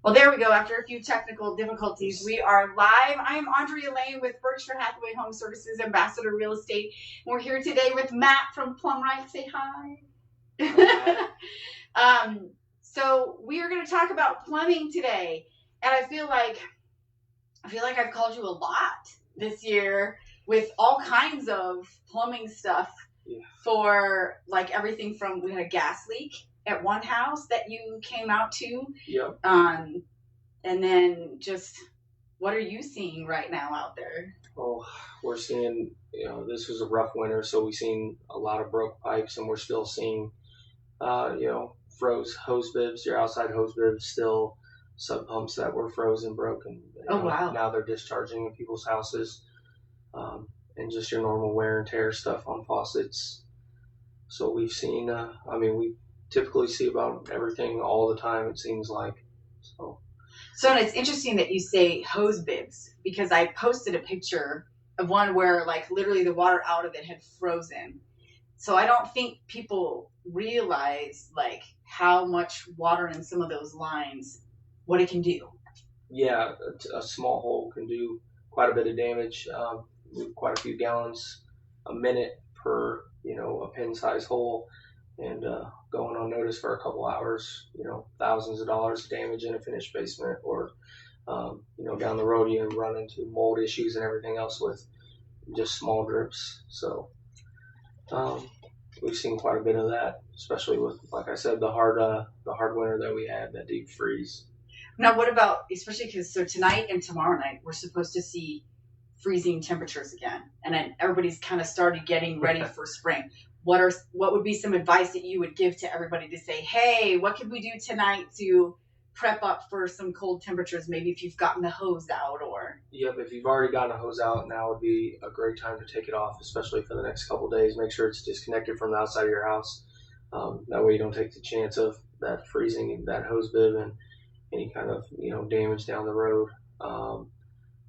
Well, there we go. After a few technical difficulties, we are live. I am Andrea Lane with Berkshire Hathaway Home Services, Ambassador Real Estate. We're here today with Matt from Plumbrite. Say hi. So we are going to talk about plumbing today, and I feel like I've called you a lot this year with all kinds of plumbing stuff. Yeah. For like everything from, we had a gas leak at one house that you came out to. Yep. And then just what are you seeing right now out there? Oh, we're seeing, this was a rough winter, so we've seen a lot of broke pipes, and we're still seeing, froze hose bibs, your outside hose bibs, still sub pumps that were frozen, broken. Oh, wow. Now they're discharging in people's houses, and just your normal wear and tear stuff on faucets. So we've seen, we typically see about everything all the time, it seems like. So it's interesting that you say hose bibs, because I posted a picture of one where like literally the water out of it had frozen. So I don't think people realize like how much water in some of those lines, what it can do. Yeah, a small hole can do quite a bit of damage. Quite a few gallons a minute per, a pin-sized hole, and going unnoticed for a couple hours, thousands of dollars of damage in a finished basement, or down the road you run into mold issues and everything else with just small drips. So we've seen quite a bit of that, especially with, like I said, the hard winter that we had, that deep freeze. Now, what about, especially because so tonight and tomorrow night we're supposed to see freezing temperatures again, and then everybody's kind of started getting ready for spring. What would be some advice that you would give to everybody to say, hey, what can we do tonight to prep up for some cold temperatures? Maybe if you've gotten the hose out, or yep, if you've already gotten a hose out, now would be a great time to take it off, especially for the next couple of days. Make sure it's disconnected from the outside of your house. That way you don't take the chance of that freezing that hose bib and any kind of damage down the road.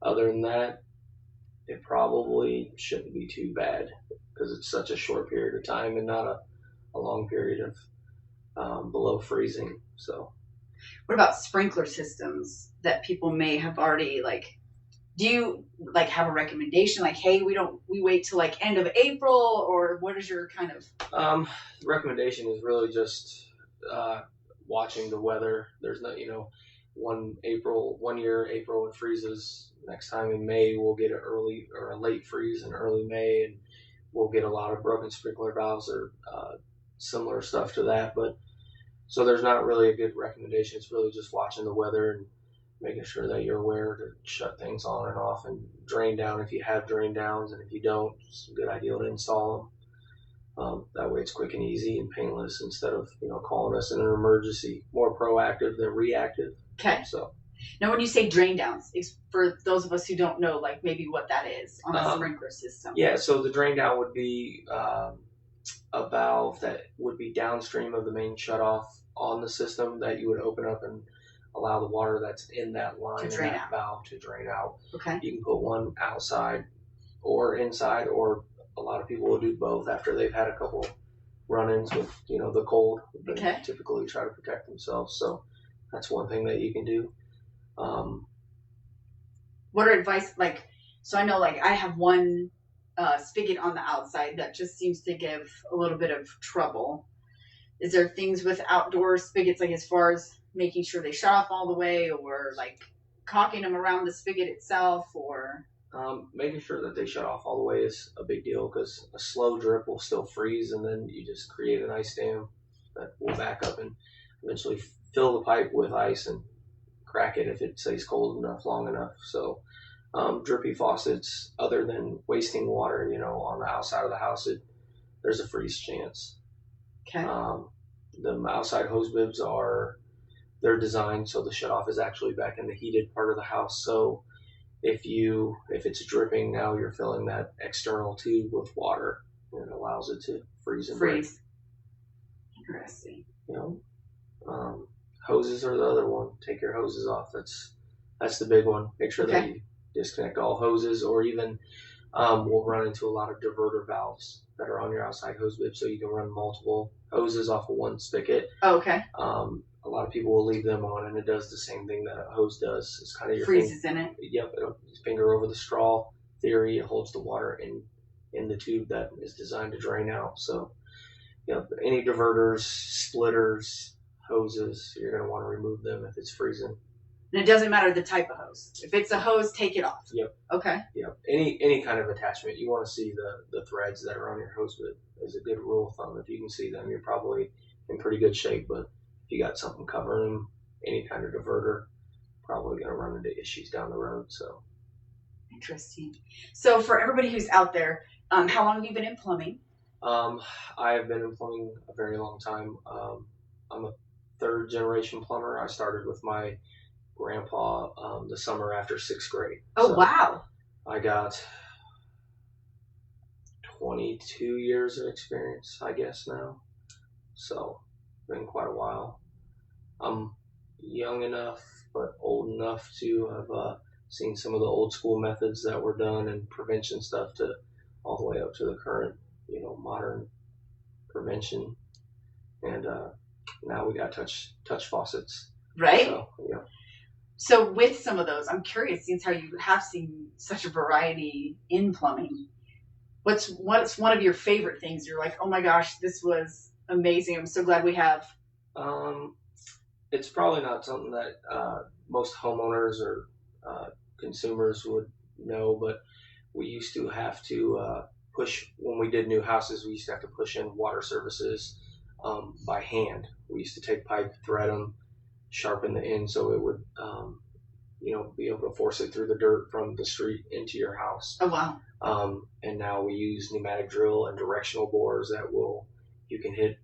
Other than that, it probably shouldn't be too bad, because it's such a short period of time and not a long period of below freezing. So, what about sprinkler systems that people may have already do you have a recommendation, like, hey, we wait till like end of April, or what is your kind of recommendation is really just watching the weather. There's no, one year April it freezes. Next time in May we'll get an early or a late freeze in early May, and we'll get a lot of broken sprinkler valves or similar stuff to that. But so there's not really a good recommendation. It's really just watching the weather and making sure that you're aware to shut things on and off, and drain down if you have drain downs, and if you don't, it's a good idea to install them. That way it's quick and easy and painless, instead of calling us in an emergency. More proactive than reactive. Okay. So now, when you say drain downs, for those of us who don't know, like maybe what that is on a sprinkler system. Yeah, so the drain down would be a valve that would be downstream of the main shutoff on the system, that you would open up and allow the water that's in that line and that valve to drain out. Okay. You can put one outside or inside, or a lot of people will do both after they've had a couple run-ins with the cold. They typically try to protect themselves, so that's one thing that you can do. What are advice, so I know I have one spigot on the outside that just seems to give a little bit of trouble. Is there things with outdoor spigots, as far as making sure they shut off all the way, or caulking them around the spigot itself, or making sure that they shut off all the way is a big deal, because a slow drip will still freeze, and then you just create an ice dam that will back up and eventually fill the pipe with ice and crack it if it stays cold enough long enough. So drippy faucets, other than wasting water on the outside of the house, there's a freeze chance. Okay. The outside hose bibs they're designed so the shutoff is actually back in the heated part of the house. So if it's dripping, now you're filling that external tube with water, and it allows it to freeze and break. Interesting. Hoses are the other one. Take your hoses off. That's the big one. Make sure that you disconnect all hoses, or even we'll run into a lot of diverter valves that are on your outside hose bib, so you can run multiple hoses off of one spigot. Oh, okay. a lot of people will leave them on, and it does the same thing that a hose does. It's kind of your freezes in it. Yep, finger over the straw theory. It holds the water in the tube that is designed to drain out. So, any diverters, splitters, hoses, you're going to want to remove them if it's freezing. And it doesn't matter the type of hose. If it's a hose, take it off. Yep. Okay. Yep. Any kind of attachment, you want to see the threads that are on your hose bit. As a good rule of thumb, if you can see them, you're probably in pretty good shape. But if you got something covering them, any kind of diverter, probably going to run into issues down the road. So. Interesting. So for everybody who's out there, how long have you been in plumbing? I have been in plumbing a very long time. I'm a third generation plumber. I started with my grandpa the summer after 6th grade. Oh, so wow. I got 22 years of experience, I guess, now. So, been quite a while. I'm young enough, but old enough to have seen some of the old school methods that were done and prevention stuff to all the way up to the current, modern prevention. And now we got touch faucets. Right. So, So with some of those, I'm curious, since how you have seen such a variety in plumbing, what's one of your favorite things? You're like, oh my gosh, this was amazing. I'm so glad we have. It's probably not something that most homeowners or consumers would know, but we used to have to push, when we did new houses, we used to have to push in water services by hand. We used to take pipe, thread them, sharpen the end so it would, be able to force it through the dirt from the street into your house. Oh, wow. And now we use pneumatic drill and directional bores that you can hit,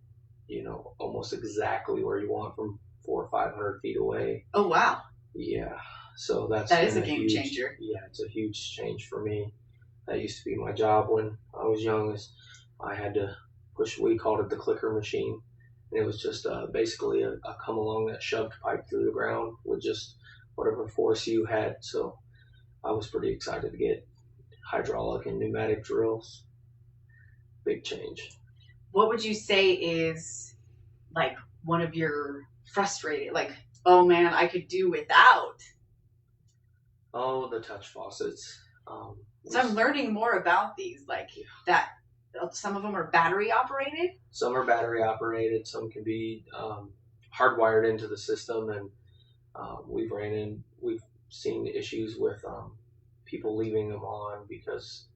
almost exactly where you want from 400 or 500 feet away. Oh, wow. Yeah. So that is a game changer. Yeah, it's a huge change for me. That used to be my job when I was young. Is I had to push. We called it the clicker machine, and it was just basically a come along that shoved pipe through the ground with just whatever force you had. So I was pretty excited to get hydraulic and pneumatic drills. Big change. What would you say is like one of your frustrated, like, oh man, I could do without? Oh, the touch faucets. So I'm learning more about these, like that. Some of them are battery operated. Some are battery operated. Some can be hardwired into the system, and we've seen issues with people leaving them on, because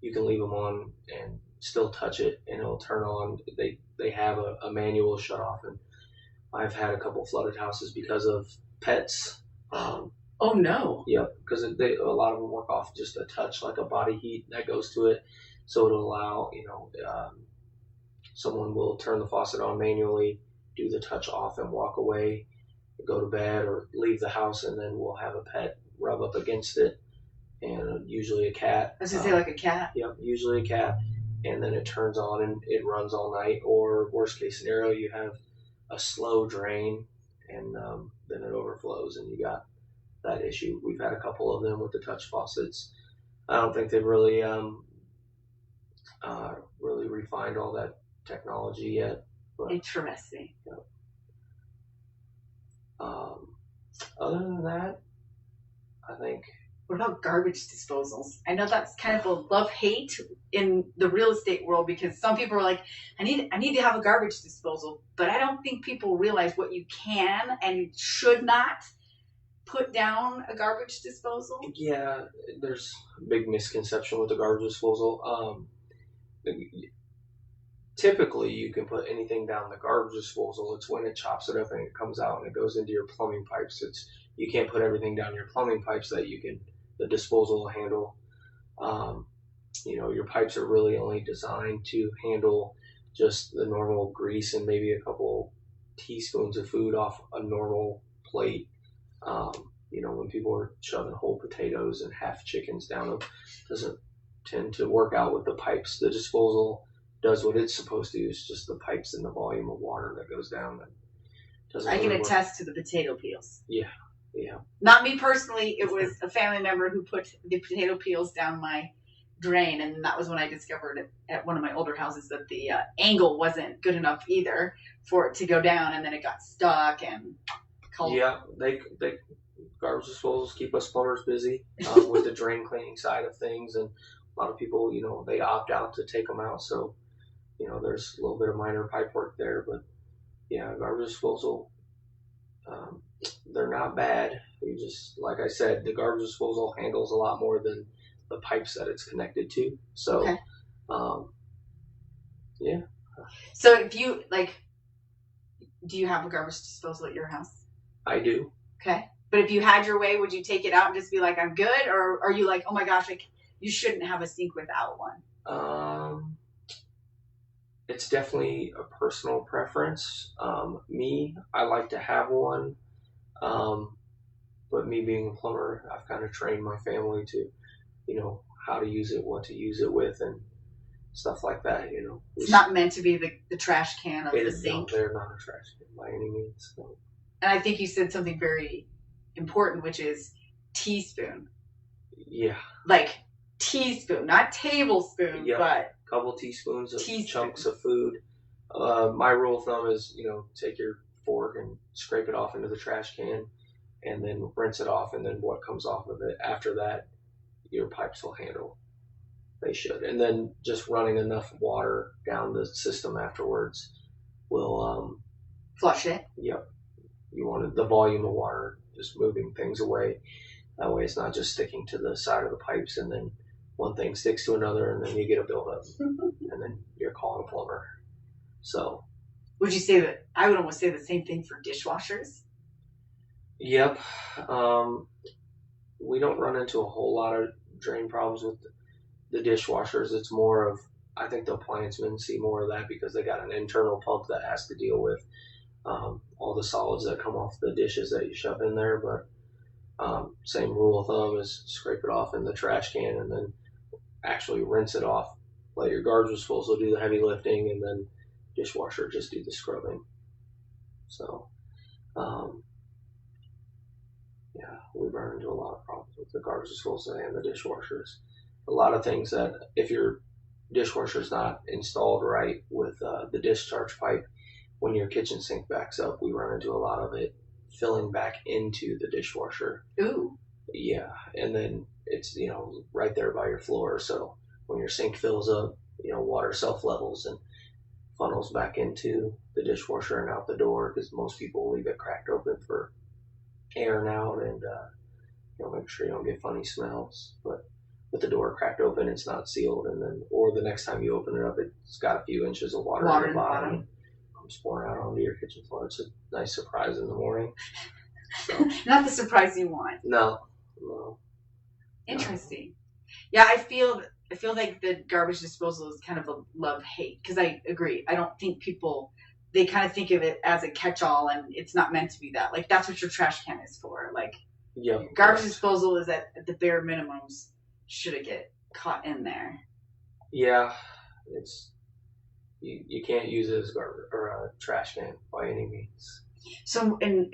you can leave them on and still touch it and it'll turn on. They have a manual shut off, and I've had a couple flooded houses because of pets. Oh no. Yep, because a lot of them work off just a touch, like a body heat that goes to it, so it'll allow someone will turn the faucet on manually, do the touch off, and walk away, go to bed or leave the house, and then we'll have a pet rub up against it, and usually a cat. I was gonna say like a cat. Yep, usually a cat, and then it turns on and it runs all night. Or worst case scenario, you have a slow drain, and then it overflows, and you got that issue. We've had a couple of them with the touch faucets. I don't think they've really really refined all that technology yet. But, interesting. Other than that, I think. What about garbage disposals? I know that's kind of a love-hate in the real estate world, because some people are like, I need to have a garbage disposal, but I don't think people realize what you can and should not put down a garbage disposal. Yeah, there's a big misconception with the garbage disposal. Typically, you can put anything down the garbage disposal. It's when it chops it up and it comes out and it goes into your plumbing pipes. You can't put everything down your plumbing pipes that the disposal will handle. Your pipes are really only designed to handle just the normal grease and maybe a couple teaspoons of food off a normal plate. When people are shoving whole potatoes and half chickens down them, doesn't tend to work out with the pipes. The disposal does what it's supposed to do. It's just the pipes and the volume of water that goes down. I can attest to the potato peels. Yeah. Not me personally. It was a family member who put the potato peels down my drain, and that was when I discovered at one of my older houses that the angle wasn't good enough either for it to go down, and then it got stuck and Yeah, they garbage disposals keep us plumbers busy with the drain cleaning side of things, and a lot of people, they opt out to take them out. So, there's a little bit of minor pipe work there, but yeah, garbage disposal, um, they're not bad. You just, like I said, the garbage disposal handles a lot more than the pipes that it's connected to. So, okay. um, yeah. So if you do you have a garbage disposal at your house? I do. Okay. But if you had your way, would you take it out and just be like, I'm good? Or are you like, oh my gosh, you shouldn't have a sink without one? It's definitely a personal preference. Me, I like to have one. But me being a plumber, I've kind of trained my family to, how to use it, what to use it with, and stuff like that. It's not meant to be the trash can of the sink. No, they're not a trash can by any means. No. And I think you said something very important, which is teaspoon. Yeah. Like teaspoon, not tablespoon, yep. but a couple teaspoons of chunks of food. My rule of thumb is, take your fork and scrape it off into the trash can, and then rinse it off, and then what comes off of it after that, your pipes will handle. They should. And then just running enough water down the system afterwards will flush it. Yep. You wanted the volume of water, just moving things away. That way it's not just sticking to the side of the pipes, and then one thing sticks to another, and then you get a buildup, and then you're calling a plumber. So, would you say that? I would almost say the same thing for dishwashers. Yep. We don't run into a whole lot of drain problems with the dishwashers. It's more of, I think the appliance men see more of that because they got an internal pump that has to deal with all the solids that come off the dishes that you shove in there. But same rule of thumb is scrape it off in the trash can and then actually rinse it off. Let your garbage disposal do the heavy lifting, and then dishwasher just do the scrubbing. So, yeah, we run into a lot of problems with the garbage disposal and the dishwashers. A lot of things that if your dishwasher's not installed right with the discharge pipe, when your kitchen sink backs up, we run into a lot of it filling back into the dishwasher. Ooh. Yeah, and then it's, right there by your floor. So when your sink fills up, water self-levels and funnels back into the dishwasher and out the door, because most people leave it cracked open for air and out, and make sure you don't get funny smells. But with the door cracked open, it's not sealed, and then, or the next time you open it up, it's got a few inches of water in the bottom. Comes pouring out onto your kitchen floor. It's a nice surprise in the morning. So, not the surprise you want. No. Interesting. Yeah, I feel like the garbage disposal is kind of a love-hate, because I agree. I don't think people, they kind of think of it as a catch-all, and it's not meant to be that. Like, that's what your trash can is for. Like, garbage disposal is at the bare minimums. Should it get caught in there? Yeah, it's you can't use it as garbage or a trash can by any means. So, and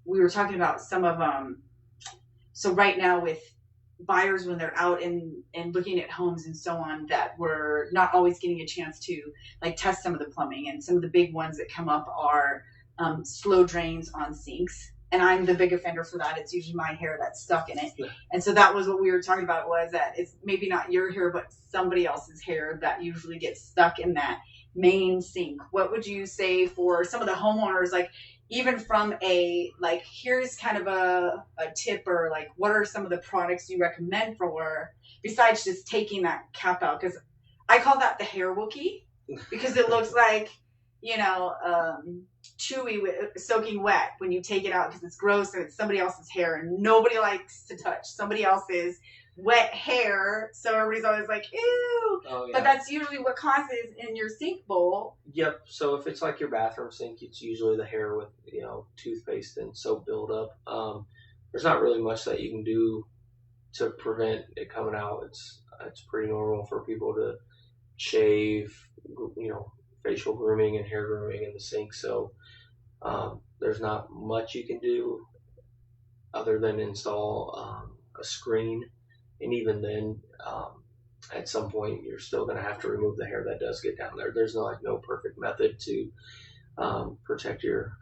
we were talking about some of so right now with buyers, when they're out and looking at homes and so on, that we're not always getting a chance to test some of the plumbing, and some of the big ones that come up are slow drains on sinks. And I'm the big offender for that. It's usually my hair that's stuck in it. And so that was what we were talking about, was that it's maybe not your hair, but somebody else's hair that usually gets stuck in that main sink. What would you say for some of the homeowners, even from here's kind of a tip, or what are some of the products you recommend for, besides just taking that cap out? Because I call that the hair Wookie, because it looks like, chewy, soaking wet when you take it out, because it's gross and it's somebody else's hair, and nobody likes to touch somebody else's wet hair. So everybody's always like, ew. Oh, yeah. But that's usually what causes in your sink bowl. Yep. So if it's like your bathroom sink, it's usually the hair with, toothpaste and soap buildup. There's not really much that you can do to prevent it coming out. It's pretty normal for people to shave, facial grooming and hair grooming in the sink. So there's not much you can do other than install a screen. And even then, at some point you're still going to have to remove the hair that does get down there. There's no perfect method to protect your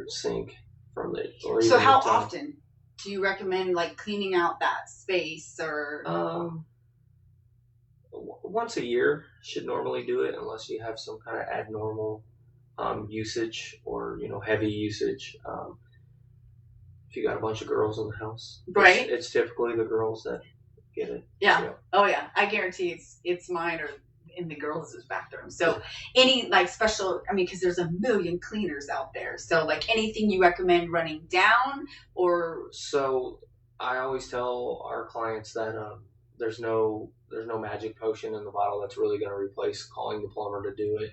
sink from the. Or So even how often do you recommend like cleaning out that space or? Once a year should normally do it, unless you have some kind of abnormal usage or heavy usage. If you got a bunch of girls in the house, right? It's typically the girls that get it. Yeah. So. Oh yeah, I guarantee it's mine or in the girls' bathroom. So any like special, I mean, because there's a million cleaners out there. So like anything you recommend running down or? So I always tell our clients that there's no magic potion in the bottle that's really going to replace calling the plumber to do it.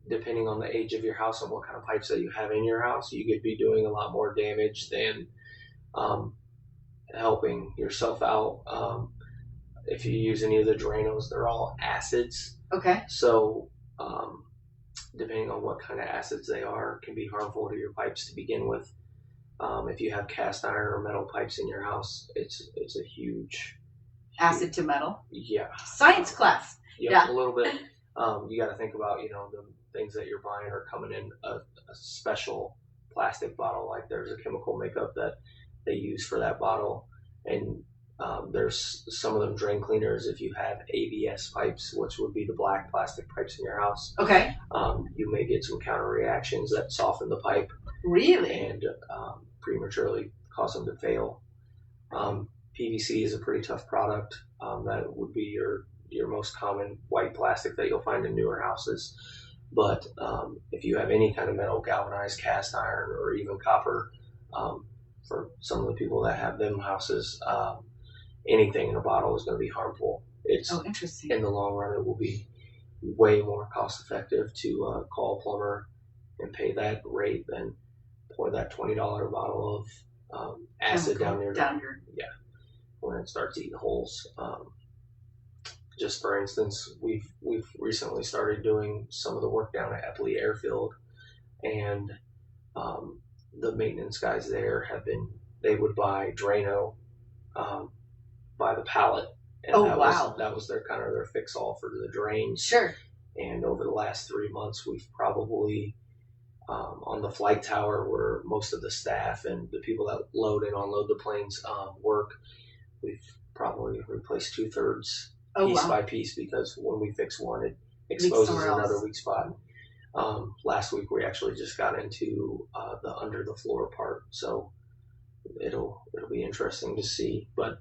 Depending on the age of your house and what kind of pipes that you have in your house, you could be doing a lot more damage than helping yourself out. If you use any of the Dranos, they're all acids. Okay. So depending on what kind of acids they are, can be harmful to your pipes to begin with. If you have cast iron or metal pipes in your house, it's a huge acid to metal. Yeah. Science class. Yeah, a little bit. You got to think about the things that you're buying are coming in a special plastic bottle. Like there's a chemical makeup that they use for that bottle, and there's some of them drain cleaners. If you have ABS pipes, which would be the black plastic pipes in your house, okay, you may get some counter reactions that soften the pipe. Really? And prematurely cause them to fail. PVC is a pretty tough product. That would be your most common white plastic that you'll find in newer houses. But if you have any kind of metal, galvanized, cast iron, or even copper, for some of the people that have them houses, anything in a bottle is going to be harmful. Interesting. In the long run, it will be way more cost effective to call a plumber and pay that rate than pour that $20 bottle of acid down your yeah, when it starts eating holes. Just for instance, we've recently started doing some of the work down at Epley Airfield, and the maintenance guys there they would buy Drano by the pallet, and that was their kind of their fix all for the drains. Sure. And over the last 3 months, we've probably on the flight tower where most of the staff and the people that load and unload the planes work, we've probably replaced 2/3 piece by piece, because when we fix one, it exposes another weak spot. Last week we actually just got into the under the floor part, so it'll be interesting to see. But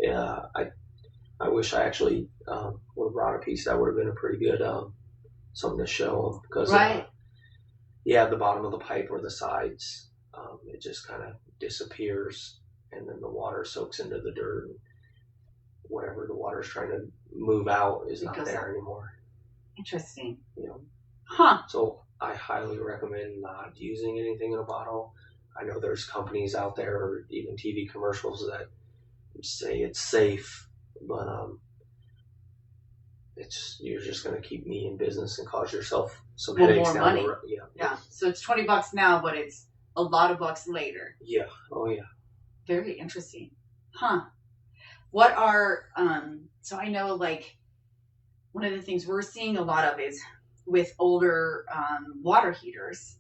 I wish I actually would have brought a piece. That would have been a pretty good something to show them, because the bottom of the pipe or the sides, it just kind of disappears, and then the water soaks into the dirt, and whatever the water's trying to move out is not there anymore. Interesting. Huh. So I highly recommend not using anything in a bottle. I know there's companies out there, or even TV commercials, that say it's safe, but you're just going to keep me in business and cause yourself some headaches down the road. Yeah. So it's $20 now, but it's a lot of bucks later. Yeah. Oh yeah. Very interesting. Huh. What are so I know, like, one of the things we're seeing a lot of is with older water heaters.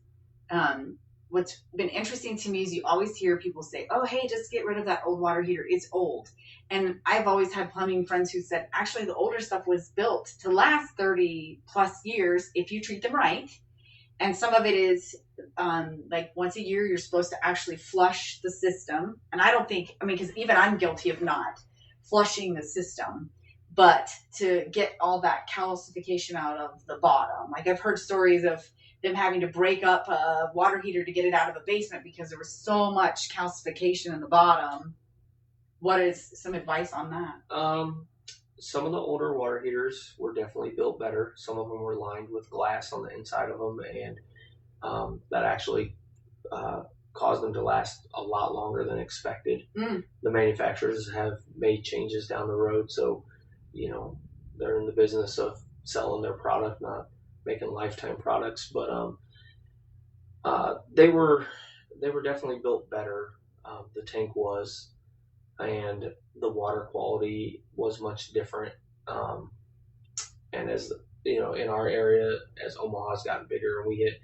What's been interesting to me is you always hear people say, oh, hey, just get rid of that old water heater. It's old. And I've always had plumbing friends who said, actually, the older stuff was built to last 30 plus years if you treat them right. And some of it is like once a year, you're supposed to actually flush the system. And I don't think, because even I'm guilty of not flushing the system, but to get all that calcification out of the bottom. Like I've heard stories of them having to break up a water heater to get it out of a basement because there was so much calcification in the bottom. What is some advice on that? Some of the older water heaters were definitely built better. Some of them were lined with glass on the inside of them, and that actually caused them to last a lot longer than expected. The manufacturers have made changes down the road, so they're in the business of selling their product, not making lifetime products. But they were definitely built better. The tank was, and the water quality was much different. And as in our area, as Omaha's gotten bigger and we hit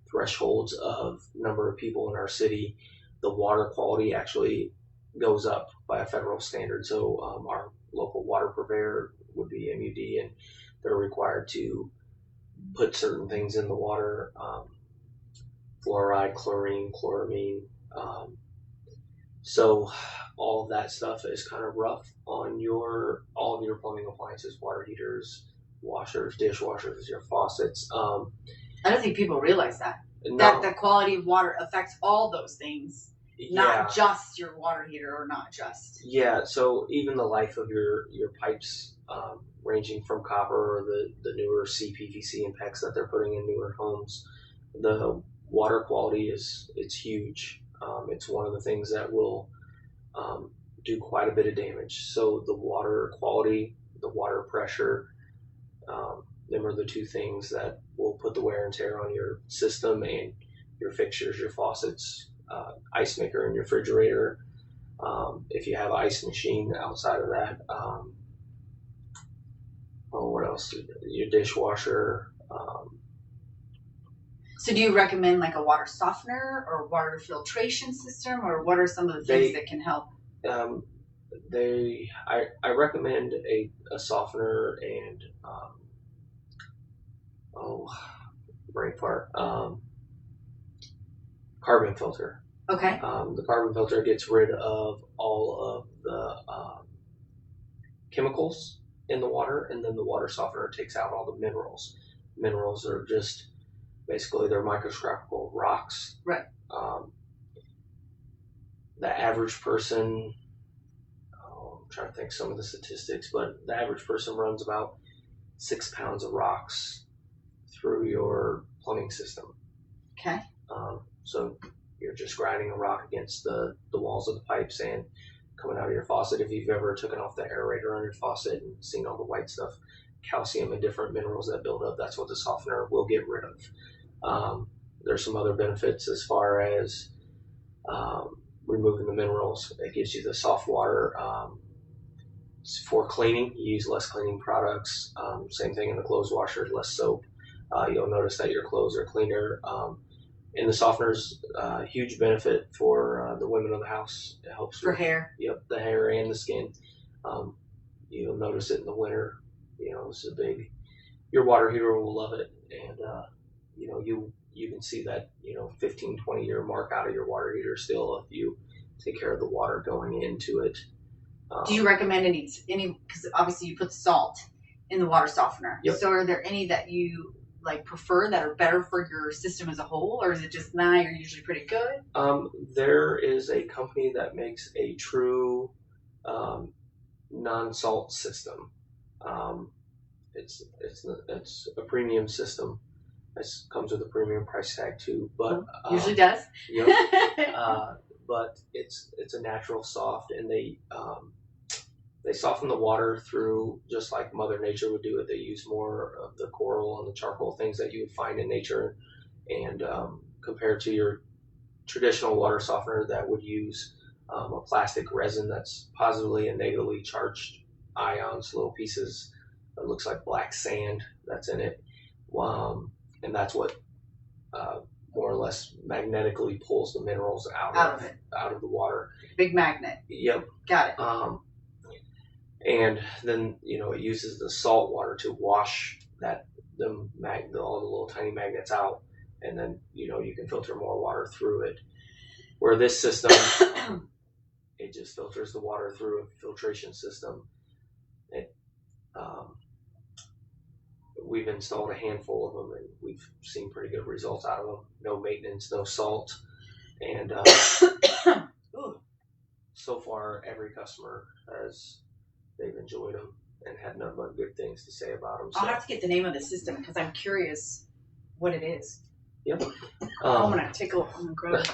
thresholds of number of people in our city, the water quality actually goes up by a federal standard. So our local water purveyor would be MUD, and they're required to put certain things in the water, fluoride, chlorine, chloramine. So all of that stuff is kind of rough on all of your plumbing appliances, water heaters, washers, dishwashers, your faucets. I don't think people realize that. No, that the quality of water affects all those things, not yeah, just your water heater, or not just. yeah. So even the life of your pipes, ranging from copper or the newer CPVC and PEX that they're putting in newer homes, the water quality it's huge. It's one of the things that will do quite a bit of damage. So the water quality, the water pressure, them are the two things that will put the wear and tear on your system and your fixtures, your faucets, ice maker and your refrigerator. If you have an ice machine outside of that, what else? Your dishwasher. So do you recommend like a water softener or water filtration system, or what are some of the things that can help? I recommend a softener and brain fart, carbon filter. Okay. The carbon filter gets rid of all of the chemicals in the water, and then the water softener takes out all the minerals. Minerals are just basically they're microscopic rocks. Right. The average person, I'm trying to think some of the statistics, but the average person runs about 6 pounds of rocks through your plumbing system. Okay. So you're just grinding a rock against the walls of the pipes and coming out of your faucet. If you've ever taken off the aerator on your faucet and seen all the white stuff, calcium and different minerals that build up, that's what the softener will get rid of. There's some other benefits as far as removing the minerals. It gives you the soft water for cleaning. You use less cleaning products. Same thing in the clothes washer, less soap. You'll notice that your clothes are cleaner. And the softener's a huge benefit for the women of the house. It helps for with, hair. Yep, the hair and the skin. You'll notice it in the winter. It's a big. Your water heater will love it, and you can see that 15, 20 year mark out of your water heater still if you take care of the water going into it. Do you recommend any? Because obviously you put salt in the water softener. Yep. So are there any that you prefer that are better for your system as a whole, or is it just you're usually pretty good? There is a company that makes a true non-salt system. It's a premium system. It comes with a premium price tag too, but usually does. Yep. But it's a natural soft, and they soften the water through just like Mother Nature would do it. They use more of the coral and the charcoal things that you would find in nature, and compared to your traditional water softener that would use a plastic resin that's positively and negatively charged ions, little pieces that looks like black sand that's in it, and that's what more or less magnetically pulls the minerals out of the water. Big magnet. Yep. Got it. And then it uses the salt water to wash all the little tiny magnets out, and then you can filter more water through it. Where this system, it just filters the water through a filtration system. We've installed a handful of them, and we've seen pretty good results out of them. No maintenance, no salt, and so far every customer they've enjoyed them and had nothing but good things to say about them. So. I'll have to get the name of the system because I'm curious what it is. Yep. I'm gonna take a look. I'm gonna grab it.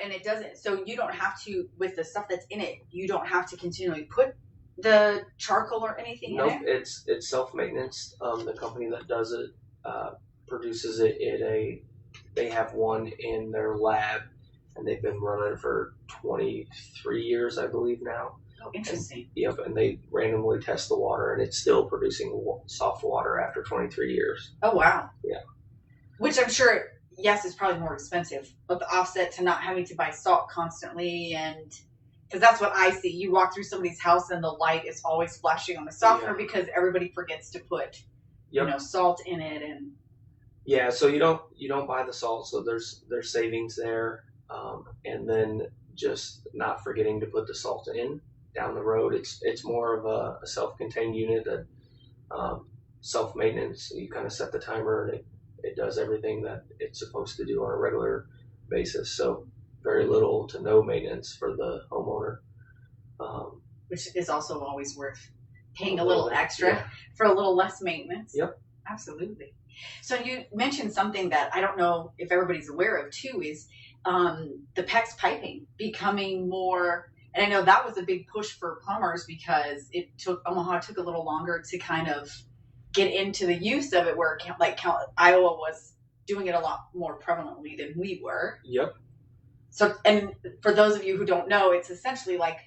And it doesn't. So you don't have to, with the stuff that's in it, you don't have to continually put the charcoal or anything in it. It's self-maintenance. The company that does it produces it they have one in their lab, and they've been running it for 23 years, I believe now. Oh, interesting. Yep, and they randomly test the water, and it's still producing soft water after 23 years. Oh, wow. Yeah. Which I'm sure, yes, is probably more expensive, but the offset to not having to buy salt constantly, and because that's what I see. You walk through somebody's house and the light is always flashing on the softener because everybody forgets to put, salt in it. And yeah, so you don't buy the salt, so there's savings there, and then just not forgetting to put the salt in down the road. It's more of a self-contained unit that self-maintenance. You kind of set the timer, and it does everything that it's supposed to do on a regular basis. So very little to no maintenance for the homeowner. Which is also always worth paying a little extra for a little less maintenance. Yep. Absolutely. So you mentioned something that I don't know if everybody's aware of too, is the PEX piping becoming more, and I know that was a big push for plumbers because Omaha took a little longer to kind of get into the use of it, where Iowa was doing it a lot more prevalently than we were. Yep. So, and for those of you who don't know, it's essentially like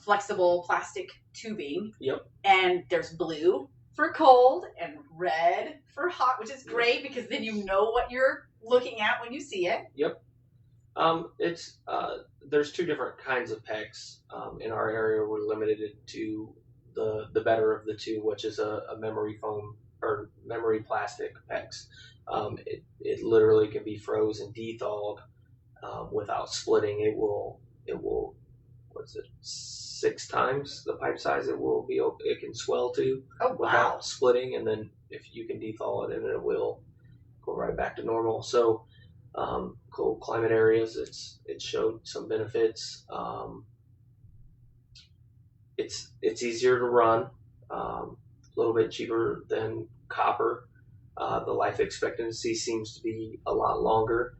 flexible plastic tubing. Yep. And there's blue for cold and red for hot, which is great because then you know what you're looking at when you see it. Yep. There's two different kinds of PEX. In our area, we're limited to the better of the two, which is a memory foam or memory plastic PEX. It literally can be froze and thawed without splitting. It will what's it, 6 times the pipe size it can swell to without splitting, and then if you can thaw it, and it will go right back to normal. So cold climate areas, it showed some benefits. It's easier to run, a little bit cheaper than copper. The life expectancy seems to be a lot longer.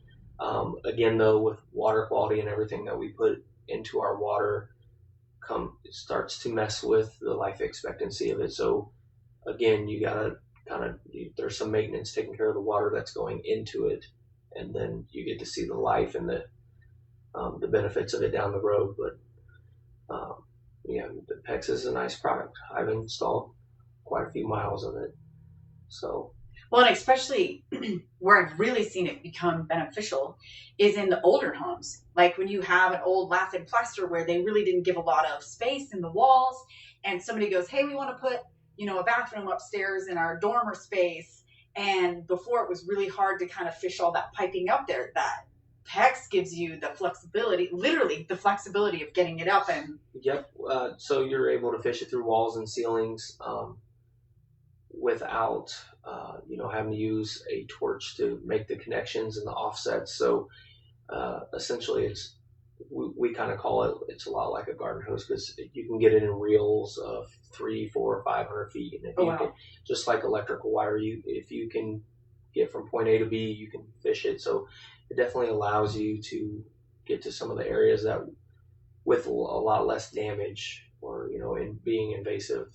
Again, though, with water quality and everything that we put into our water, it starts to mess with the life expectancy of it. So again, you gotta there's some maintenance taking care of the water that's going into it, and then you get to see the life and the benefits of it down the road. But the PEX is a nice product. I've installed quite a few miles of it. So. Well, and especially where I've really seen it become beneficial is in the older homes. Like when you have an old lath and plaster where they really didn't give a lot of space in the walls, and somebody goes, hey, we want to put, a bathroom upstairs in our dormer space. And before it was really hard to kind of fish all that piping up there. That PEX gives you the flexibility, literally the flexibility of getting it up. And yep. So you're able to fish it through walls and ceilings without having to use a torch to make the connections and the offsets. So essentially, we kind of call it's a lot like a garden hose, because you can get it in reels of 300, 400, 500 feet, and if you can, just like electrical wire, if you can get from point A to B, you can fish it. So it definitely allows you to get to some of the areas that with a lot less damage, or in being invasive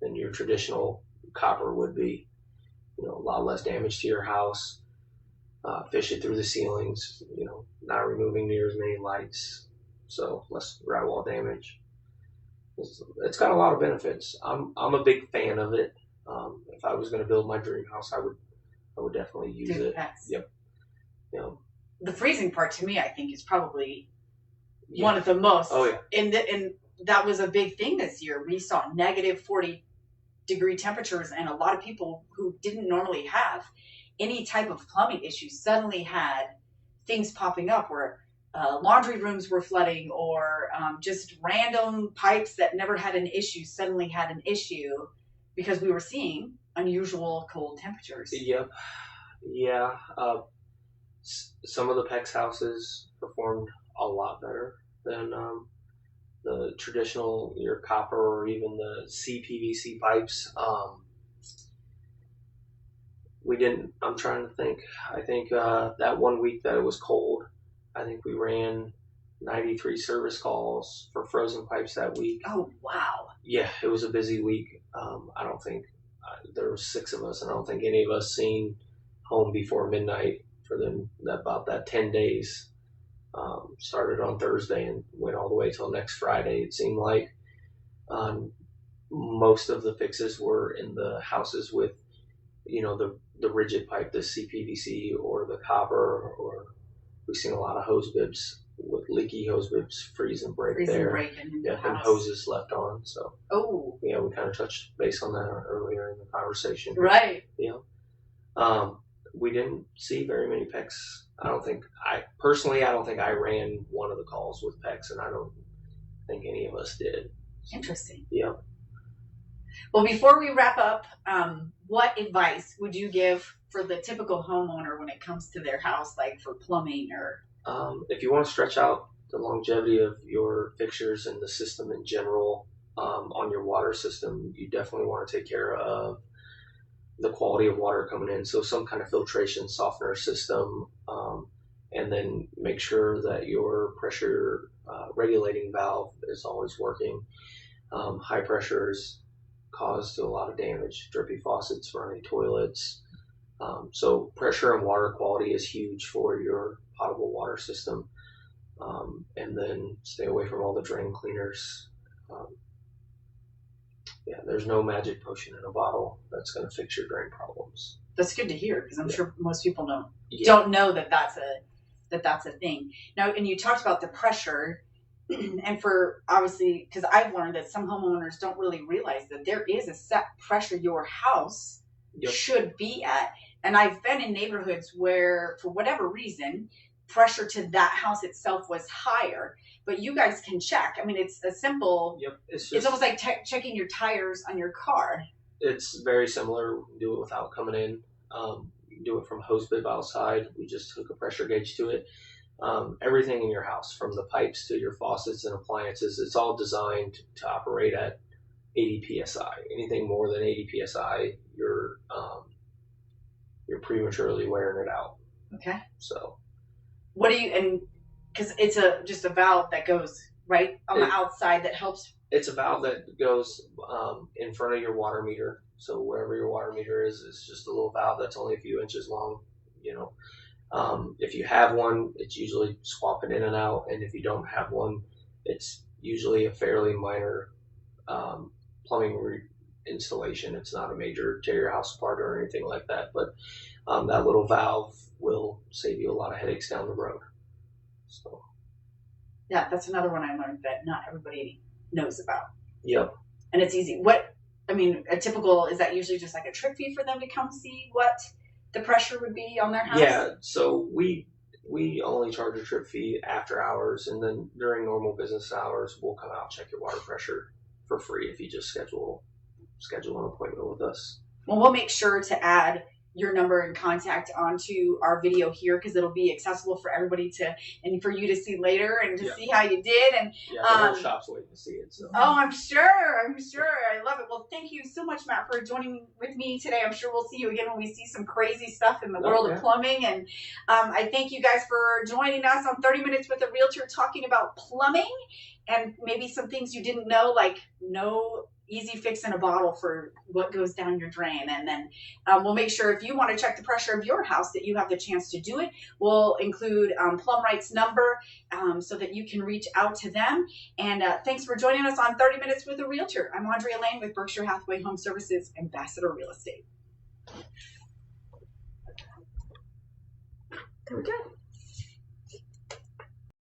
than your traditional copper would be. A lot less damage to your house. Fish it through the ceilings. Not removing near as many lights, so less drywall damage. It's got a lot of benefits. I'm a big fan of it. If I was going to build my dream house, I would definitely use it. Yep. The freezing part to me, I think, is probably one of the most. Oh yeah. And that was a big thing this year. We saw negative 40-degree temperatures, and a lot of people who didn't normally have any type of plumbing issues suddenly had things popping up where laundry rooms were flooding, or just random pipes that never had an issue suddenly had an issue because we were seeing unusual cold temperatures. Yep. Yeah. Some of the PEX houses performed a lot better than the traditional, your copper or even the CPVC pipes. We didn't. I'm trying to think. I think that one week that it was cold, I think we ran 93 service calls for frozen pipes that week. Oh wow! Yeah, it was a busy week. I don't think there were 6 of us, and I don't think any of us seen home before midnight for them about that 10 days. Started on Thursday and went all the way till next Friday. It seemed like most of the fixes were in the houses with, the rigid pipe, the CPVC or the copper, or we've seen a lot of hose bibs with leaky hose bibs freeze and break there. And hoses left on. So we kind of touched base on that earlier in the conversation. Right. We didn't see very many PECs. I don't think I ran one of the calls with PECs, and I don't think any of us did. Interesting. Yeah. Well, before we wrap up, what advice would you give for the typical homeowner when it comes to their house, like for plumbing or? If you want to stretch out the longevity of your fixtures and the system in general, on your water system, you definitely want to take care of the quality of water coming in. So some kind of filtration softener system, and then make sure that your pressure regulating valve is always working. High pressures cause to a lot of damage, drippy faucets, running toilets. So pressure and water quality is huge for your potable water system. And then stay away from all the drain cleaners. There's no magic potion in a bottle that's going to fix your drain problems. That's good to hear, because I'm sure most people don't know that that's a thing. Now, and you talked about the pressure, and for obviously, because I've learned that some homeowners don't really realize that there is a set pressure your house should be at. And I've been in neighborhoods where, for whatever reason, pressure to that house itself was higher. But you guys can check. I mean, it's a simple. Yep. It's almost like checking your tires on your car. It's very similar. We can do it without coming in. You can do it from hose bib outside. We just hook a pressure gauge to it. Everything in your house, from the pipes to your faucets and appliances, it's all designed to operate at 80 psi. Anything more than 80 psi, you're prematurely wearing it out. Okay. So, because it's just a valve that goes right on the outside that helps. It's a valve that goes in front of your water meter. So wherever your water meter is, it's just a little valve that's only a few inches long. If you have one, it's usually swapping in and out, and if you don't have one, it's usually a fairly minor plumbing installation. It's not a major tear your house apart or anything like that, but that little valve will save you a lot of headaches down the road. So, yeah, that's another one I learned that not everybody knows about. Yep. And it's easy. A typical, is that usually just like a trip fee for them to come see what the pressure would be on their house? Yeah, so we only charge a trip fee after hours, and then during normal business hours, we'll come out and check your water pressure for free if you just schedule an appointment with us. Well, we'll make sure to add your number and contact onto our video here, because it'll be accessible for everybody and for you to see later and to see how you did. And the whole shop's waiting to see it. So. Oh, I'm sure. I love it. Well, thank you so much, Matt, for joining with me today. I'm sure we'll see you again when we see some crazy stuff in the world of plumbing. And I thank you guys for joining us on 30 Minutes with a Realtor, talking about plumbing and maybe some things you didn't know, like no easy fix in a bottle for what goes down your drain. And then we'll make sure, if you want to check the pressure of your house, that you have the chance to do it. We'll include Plumbrite's number so that you can reach out to them. And thanks for joining us on 30 Minutes with a Realtor. I'm Andrea Lane with Berkshire Hathaway Home Services, Ambassador Real Estate. There we go.